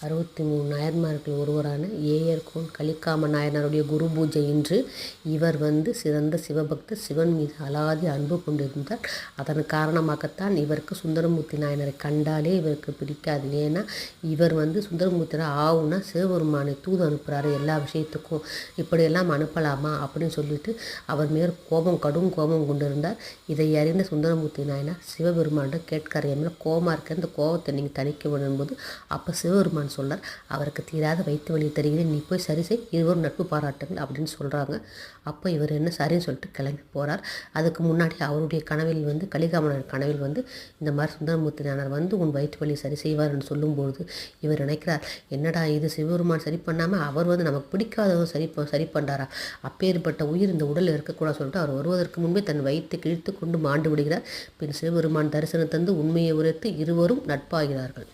63 நாயன்மார்கள் ஒருவரான ஏயர்கோன் கலிக்காம நாயனாருடைய குரு பூஜை இன்று. இவர் சிறந்த சிவபக்தர். சிவன் மீது அலாதி அன்பு கொண்டிருந்தார். அதன் காரணமாகத்தான் இவருக்கு சுந்தரமூர்த்தி நாயனரை கண்டாலே இவருக்கு பிடிக்காது. ஏன்னா இவர் சுந்தரமூர்த்தியை ஆவுனா சிவபெருமானை தூது அனுப்புகிறாரு எல்லா விஷயத்துக்கும், இப்படியெல்லாம் அனுப்பலாமா அப்படின்னு சொல்லிட்டு அவர் மேல் கடும் கோபம் கொண்டிருந்தார். இதை அறிந்த சுந்தரமூர்த்தி நாயனார் சிவபெருமானிடம் கேட்கிறார், என் மேலே கோபமாக இருக்க, இந்த கோபத்தை நீங்கள் தணிக்க விடும்போது அப்போ சிவபெருமான் சொன்னார், அவருக்கு தீராத வயிற்று வலி தருகிறேன், நீ போய் சரி செய், இருவரும் நட்பு பாராட்டுங்கள் அப்படின்னு சொல்கிறாங்க. அப்போ இவர் என்ன சரின்னு சொல்லிட்டு கிளம்பி போகிறார். அதுக்கு முன்னாடி அவருடைய கனவில் கலிகாமனர் கனவில் இந்த மாதிரி சுந்தரமூர்த்தி நாயனார் உன் வயிற்று வலி சரி செய்வார்னு சொல்லும்பொழுது இவர் நினைக்கிறார், என்னடா இது சிவபெருமான் சரி பண்ணாமல் அவர் நமக்கு பிடிக்காதவங்க சரி பண்ணுறாரா, அப்பேற்பட்ட உயிர் இந்த உடலில் இருக்கக்கூடாது சொல்லிட்டு அவர் வருவதற்கு முன்பே தன் வயிற்றை கிழித்து கொண்டு மாண்டு விடுகிறார். பின் சிவபெருமான் தரிசனம் தந்து உண்மையை உரைத்து இருவரும் நட்பாகிறார்கள்.